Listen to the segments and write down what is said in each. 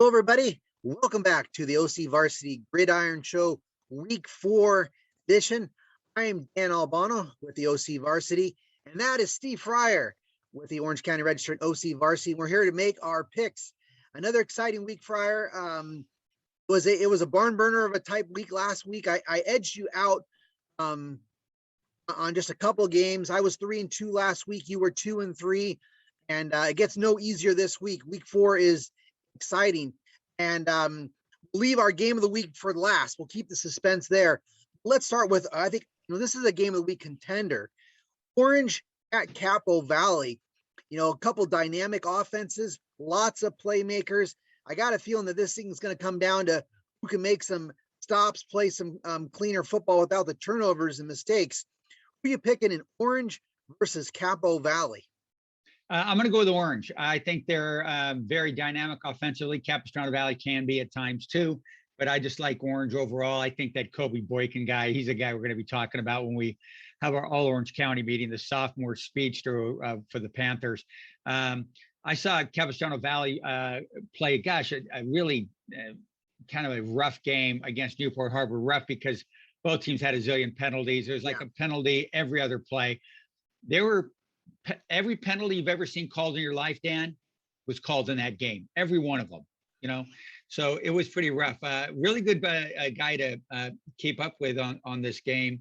Hello, everybody. Welcome back to the OCVarsity Gridiron Show Week 4 edition. I am Dan Albano with the OCVarsity, and that is Steve Fryer with the Orange County Register and OCVarsity. We're here to make our picks. Another exciting week, Fryer. It was a barn burner of a type week last week. I edged you out on just a couple of games. I was 3-2 last week. You were 2-3, and it gets no easier this week. Week 4 is exciting, and we'll leave our game of the week for last. We'll keep the suspense there. Let's start with, I think, this is a game of the week contender. Orange-Capo Valley, a couple dynamic offenses, lots of playmakers. I got a feeling that this thing is going to come down to who can make some stops, play some cleaner football without the turnovers and mistakes. Who are you picking in Orange versus Capo Valley? I'm going to go with Orange. I think they're very dynamic offensively. Capistrano Valley can be at times too, but I just like Orange overall. I think that Kobe Boykin guy, he's a guy we're going to be talking about when we have our All Orange County meeting, the sophomore speedster for the Panthers. I saw Capistrano Valley play, a really kind of a rough game against Newport Harbor. Rough because both teams had a zillion penalties. There was like a penalty every other play. Every penalty you've ever seen called in your life, Dan, was called in that game. Every one of them, So it was pretty rough. Really good guy to keep up with on this game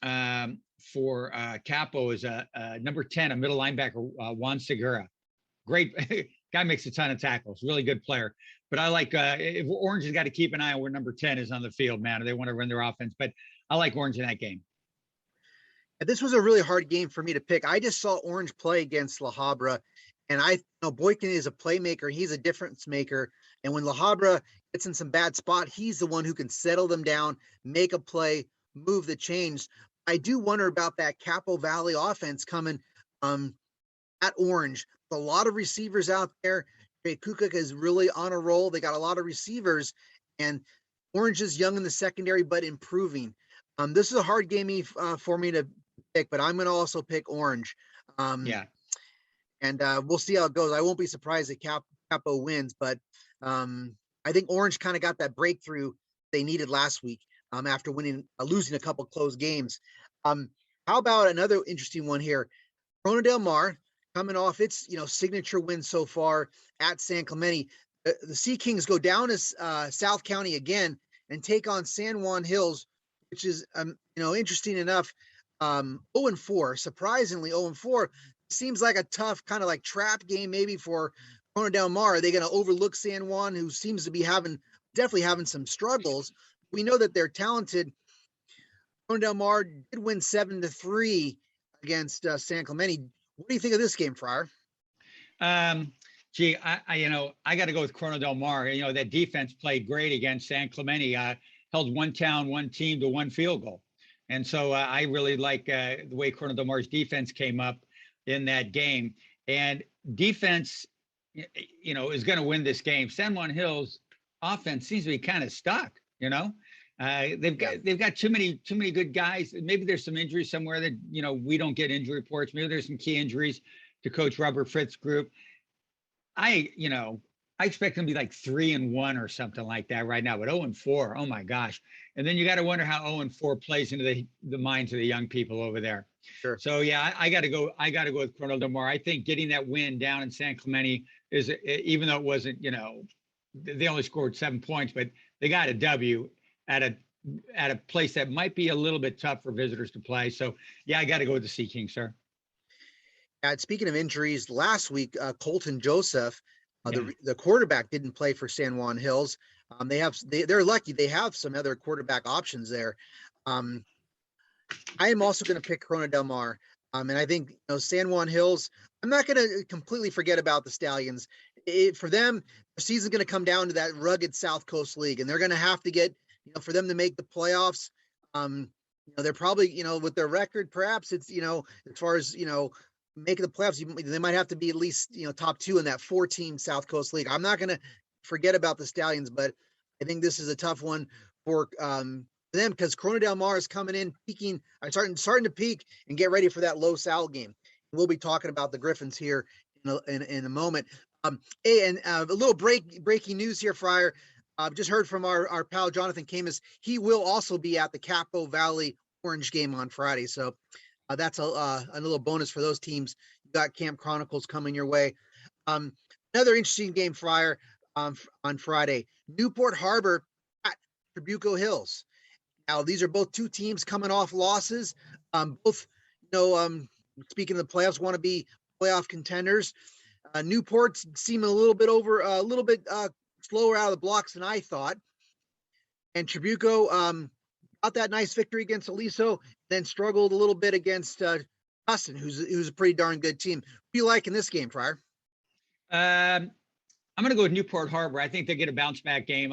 for Capo is number 10, a middle linebacker, Juan Segura. Great guy, makes a ton of tackles. Really good player. But I like if Orange has got to keep an eye on where number 10 is on the field, man. They want to run their offense, but I like Orange in that game. This was a really hard game for me to pick. I just saw Orange play against La Habra, and I know Boykin is a playmaker. He's a difference maker. And when La Habra gets in some bad spot, he's the one who can settle them down, make a play, move the chains. I do wonder about that Capo Valley offense coming at Orange. A lot of receivers out there. Kukuk is really on a roll. They got a lot of receivers, and Orange is young in the secondary, but improving. This is a hard game for me to pick, but I'm going to also pick Orange. And we'll see how it goes. I won't be surprised if Capo wins, but I think Orange kind of got that breakthrough they needed last week after losing a couple close games. How about another interesting one here? Corona Del Mar coming off its signature win so far at San Clemente. The Sea Kings go down to South County again and take on San Juan Hills, which is interesting enough. 0-4, surprisingly 0-4. Seems like a tough kind of like trap game maybe for Corona Del Mar. Are they going to overlook San Juan, who seems to be definitely having some struggles? We know that they're talented. Corona Del Mar did win 7-3 against San Clemente. What do you think of this game, Fryer? I got to go with Corona Del Mar. That defense played great against San Clemente. Held one team to one field goal. And so I really like the way Corona Del Mar's defense came up in that game. And defense, is going to win this game. San Juan Hills offense seems to be kind of stuck. They've got too many good guys. Maybe there's some injuries somewhere that we don't get injury reports. Maybe there's some key injuries to Coach Robert Fritz's group. I expect them to be like 3-1 or something like that right now, but 0-4, oh my gosh. And then you got to wonder how 0-4 plays into the minds of the young people over there. Sure. So yeah, I got to go with Corona Del Mar. I think getting that win down in San Clemente is, even though it wasn't, they only scored 7 points, but they got a W at a place that might be a little bit tough for visitors to play. So yeah, I got to go with the Sea Kings, sir. Speaking of injuries, last week, Colton Joseph, the quarterback, didn't play for San Juan Hills. They're lucky they have some other quarterback options there. I am also going to pick Corona Del Mar. And I think San Juan Hills, I'm not going to completely forget about the Stallions. For them, the season's going to come down to that rugged South Coast League, and they're going to have to get, for them to make the playoffs. They're probably, with their record, perhaps it's, as far as, making the playoffs, they might have to be at least, top 2 in that 4-team South Coast League. I'm not going to forget about the Stallions, but I think this is a tough one for them because Corona Del Mar is coming in, peaking, starting to peak and get ready for that Los Al game. We'll be talking about the Griffins here in a moment. Hey, and a little breaking news here, Fryer. Just heard from our pal Jonathan Camus. He will also be at the Capo Valley Orange game on Friday. So that's a little bonus for those teams. You got Camp Chronicles coming your way. Um, Another interesting game, Fryer, on Friday. Newport Harbor at Trabuco Hills. Now, these are both two teams coming off losses. Both, speaking of the playoffs, want to be playoff contenders. Newport's seeming a little bit slower out of the blocks than I thought. And Trabuco got that nice victory against Aliso, then struggled a little bit against Tustin, who's a pretty darn good team. What do you like in this game, Fryer? I'm going to go with Newport Harbor. I think they get a bounce back game.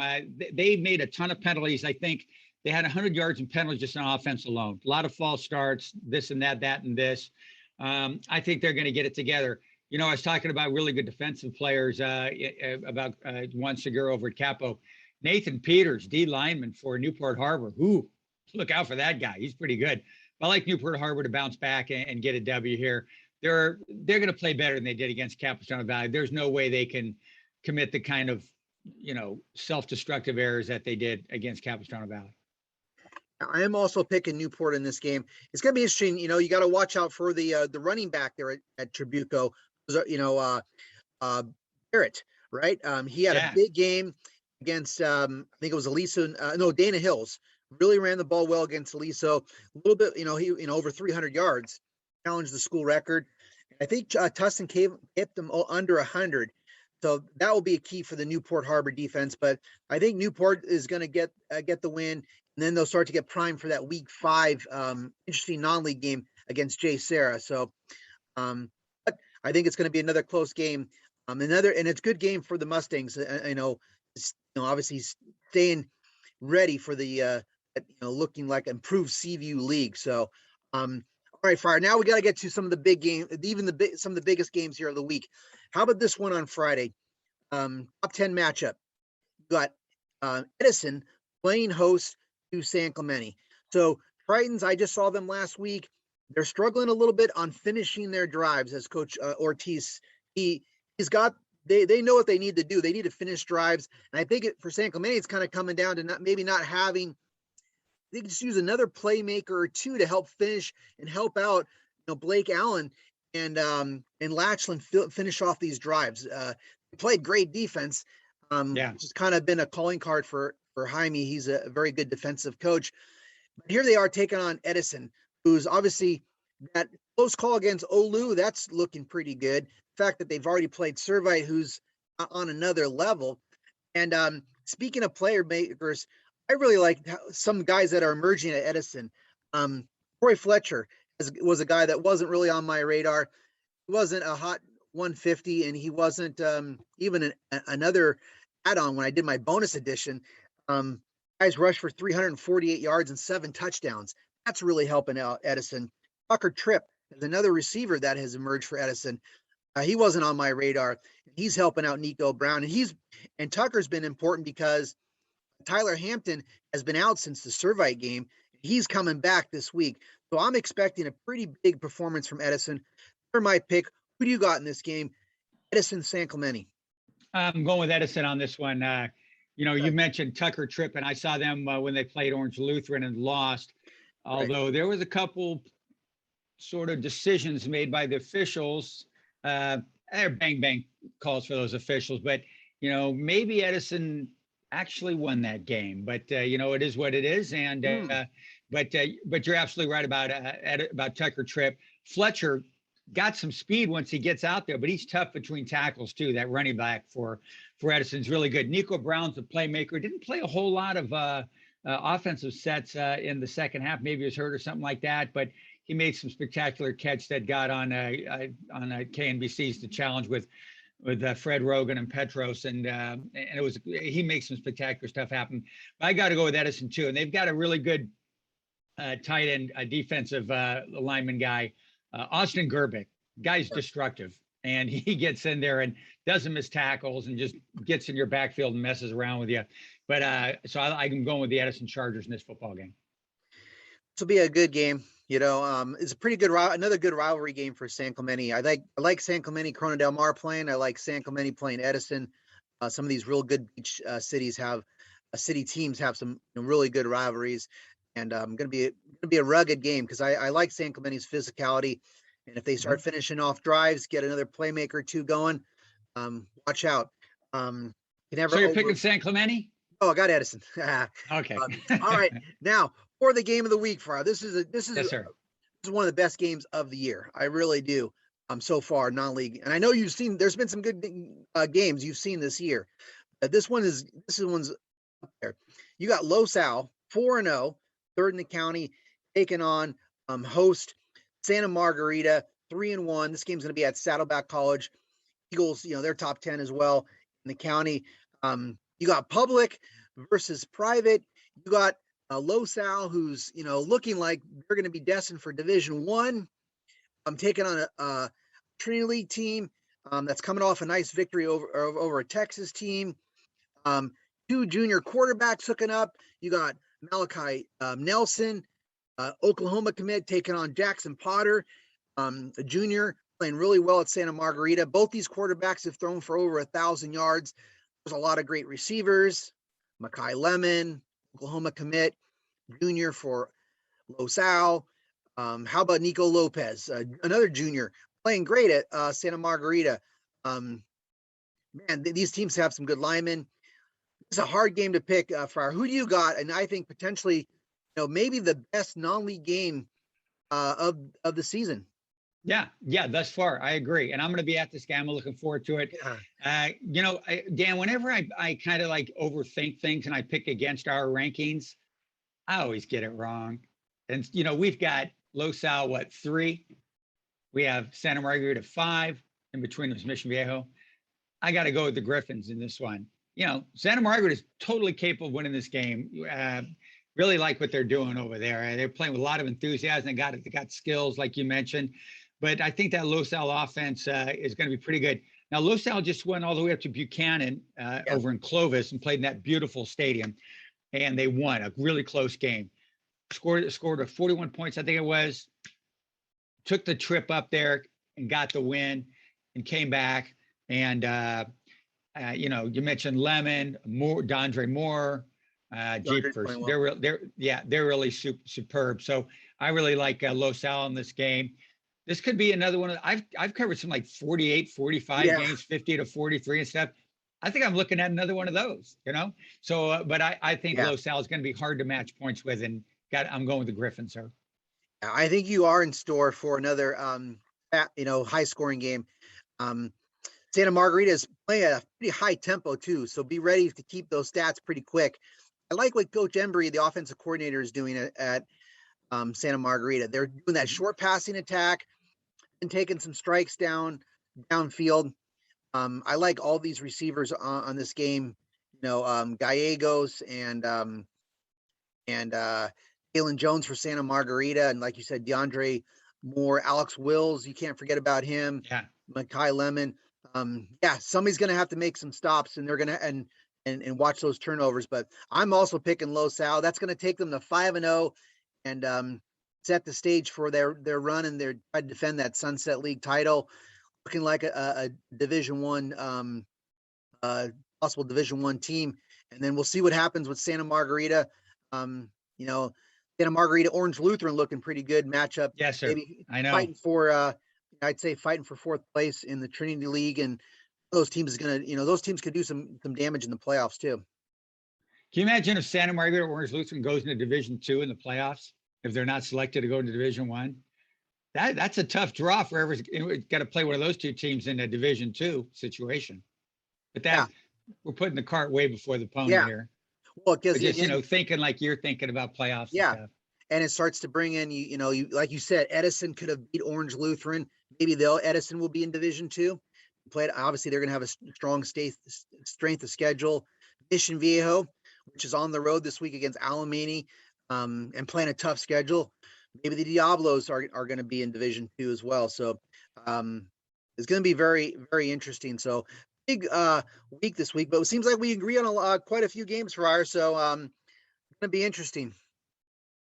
They made a ton of penalties. I think they had 100 yards in penalties just on offense alone. A lot of false starts, this and that, and this. I think they're going to get it together. I was talking about really good defensive players about Juan Segura over at Capo. Nathan Peters, D lineman for Newport Harbor. Ooh, look out for that guy. He's pretty good. I like Newport Harbor to bounce back and get a W here. They're going to play better than they did against Capistrano Valley. There's no way they can commit the kind of self-destructive errors that they did against Capistrano Valley. I am also picking Newport in this game. It's going to be interesting. You got to watch out for the running back there at Trabuco. Barrett, right? He had a big game against I think it was Aliso. Dana Hills. Really ran the ball well against Aliso. A little bit, he over 300 yards, challenged the school record. I think Tustin kept them under 100. So that will be a key for the Newport Harbor defense. But I think Newport is going to get the win, and then they'll start to get primed for that week 5 interesting non-league game against Jay Serra. So but I think it's going to be another close game. And it's a good game for the Mustangs. Obviously staying ready for the looking like improved Seaview League. So all right, Fryer. Now we got to get to some of the big games, some of the biggest games here of the week. How about this one on Friday? Top 10 matchup. You got Edison playing host to San Clemente. So Tritons, I just saw them last week. They're struggling a little bit on finishing their drives, as Coach Ortiz. They know what they need to do. They need to finish drives, and I think for San Clemente, it's kind of coming down to not having. They can just use another playmaker or two to help finish and help out, Blake Allen and Latchland finish off these drives. They played great defense. Which has kind of been a calling card for Jaime. He's a very good defensive coach. But here they are taking on Edison, who's obviously that close call against Olu. That's looking pretty good. The fact that they've already played Servite, who's on another level. And speaking of player makers, I really like some guys that are emerging at Edison. Troy Fletcher was a guy that wasn't really on my radar. He wasn't a hot 150, and he wasn't even another add-on when I did my bonus edition. Guys rushed for 348 yards and 7 touchdowns. That's really helping out Edison. Tucker Tripp is another receiver that has emerged for Edison. He wasn't on my radar. He's helping out Nico Brown, and Tucker's been important because Tyler Hampton has been out since the Servite game. He's coming back this week. So I'm expecting a pretty big performance from Edison. For my pick, who do you got in this game? Edison, San Clemente. I'm going with Edison on this one. You mentioned Tucker Tripp, and I saw them when they played Orange Lutheran and lost. Although there was a couple sort of decisions made by the officials. They're bang calls for those officials, but maybe Edison actually won that game. But it is what it is, and but you're absolutely right about Tucker Tripp. Fletcher got some speed once he gets out there, but he's tough between tackles too. That running back for Edison's really good. Nico Brown's a playmaker. Didn't play a whole lot of offensive sets in the second half. Maybe he was hurt or something like that, but he made some spectacular catch that got on KNBC's The Challenge with Fred Rogan and Petros, and he makes some spectacular stuff happen. But I got to go with Edison too, and they've got a really good tight end defensive lineman guy, Austin Gerbic. Guy's destructive, and he gets in there and doesn't miss tackles and just gets in your backfield and messes around with you. But so I'm going with the Edison Chargers in this football game. This will be a good game. It's a pretty good another good rivalry game for San Clemente. I like San Clemente, Corona del Mar playing. I like San Clemente playing Edison. Some of these real good beach cities have city teams have some really good rivalries, and gonna be a rugged game because I like San Clemente's physicality, and if they start finishing off drives, get another playmaker or two going, watch out. You never So you're over. picking San Clemente? Oh, I got Edison. Okay. All right, now for the game of the week, Farah. Yes, sir. This is one of the best games of the year. I really do. So far non-league, and I know you've seen. There's been some good games you've seen this year. This one's up there. You got Los Al 4-0, third in the county, taking on host Santa Margarita 3-1. This game's going to be at Saddleback College. Eagles, they're top 10 as well in the county. You got public versus private. You got Los Al, who's looking like they're going to be destined for Division One. I'm taking on a Trinity League team that's coming off a nice victory over a Texas team. Two junior quarterbacks hooking up. You got Malachi Nelson, Oklahoma commit, taking on Jackson Potter, a junior playing really well at Santa Margarita. Both these quarterbacks have thrown for over 1,000 yards. There's a lot of great receivers. Makai Lemon, Oklahoma commit, junior for Los Al. How about Nico Lopez, another junior, playing great at Santa Margarita. Man, these teams have some good linemen. It's a hard game to pick, Friar. Who do you got? And I think potentially, maybe the best non-league game of the season. Yeah, thus far, I agree. And I'm going to be at this game. I'm looking forward to it. Dan, whenever I kind of like overthink things and I pick against our rankings, I always get it wrong. And, we've got Los Al, 3? We have Santa Margarita 5. In between was Mission Viejo. I got to go with the Griffins in this one. Santa Margarita is totally capable of winning this game. Really like what they're doing over there. They're playing with a lot of enthusiasm. They got skills, like you mentioned. But I think that Los Al offense is going to be pretty good. Now, Los Al just went all the way up to Buchanan over in Clovis and played in that beautiful stadium. And they won a really close game. Scored a 41 points, I think it was. Took the trip up there and got the win and came back. And, you mentioned Lemon, Dondre Moore, Jeepers. They're really superb. So I really like Los Al in this game. This could be another one. I've covered some like 48, 45 games, 50 to 43 and stuff. I think I'm looking at another one of those, So, but I think Los Al is going to be hard to match points with, and I'm going with the Griffins, sir. I think you are in store for another, high scoring game. Santa Margarita is playing at a pretty high tempo too, so be ready to keep those stats pretty quick. I like what Coach Embry, the offensive coordinator, is doing at Santa Margarita. They're doing that short passing attack and taking some strikes downfield. I like all these receivers on this game. Gallegos and Kalen Jones for Santa Margarita, and like you said, DeAndre Moore, Alex Wills. You can't forget about him. Yeah, Makai Lemon. Somebody's going to have to make some stops, and they're going to and watch those turnovers. But I'm also picking Los Al. That's going to take them to 5-0 and set the stage for their run and their try to defend that Sunset League title. Looking like a Division One, possible Division One team, and then we'll see what happens with Santa Margarita. Santa Margarita Orange Lutheran looking pretty good matchup. Yes, sir. Maybe I know. Fighting for I'd say fighting for fourth place in the Trinity League, and those teams those teams could do some damage in the playoffs too. Can you imagine if Santa Margarita Orange Lutheran goes into Division 2 in the playoffs if they're not selected to go into Division 1? That's a tough draw for whoever's got to play one of those two teams in a Division 2 situation. But we're putting the cart way before the pony here. Well, because just thinking like you're thinking about playoffs. Yeah, and stuff. And it starts to bring in you like you said, Edison could have beat Orange Lutheran. Maybe Edison will be in Division 2. Obviously, they're going to have a strong strength of schedule. Mission Viejo, which is on the road this week against Alamany, and playing a tough schedule. Maybe the Diablos are going to be in Division 2 as well. So it's going to be very, very interesting. So big week this week, but it seems like we agree on quite a few games for ours. So it's going to be interesting.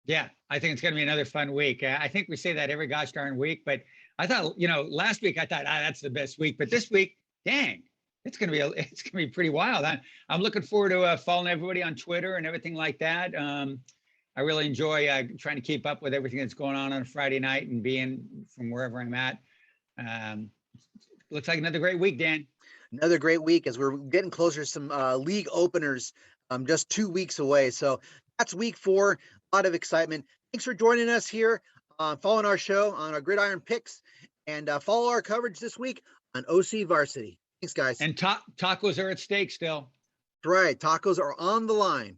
Yeah, I think it's going to be another fun week. I think we say that every gosh darn week, but I thought, last week I thought, that's the best week, but this week, dang, it's going to be pretty wild. I'm looking forward to following everybody on Twitter and everything like that. I really enjoy trying to keep up with everything that's going on a Friday night and being from wherever I'm at. Looks like another great week, Dan. Another great week as we're getting closer to some league openers just 2 weeks away. So that's week 4. A lot of excitement. Thanks for joining us here, following our show on our Gridiron Picks, and follow our coverage this week on OC Varsity. Thanks, guys. And tacos are at stake still. That's right. Tacos are on the line.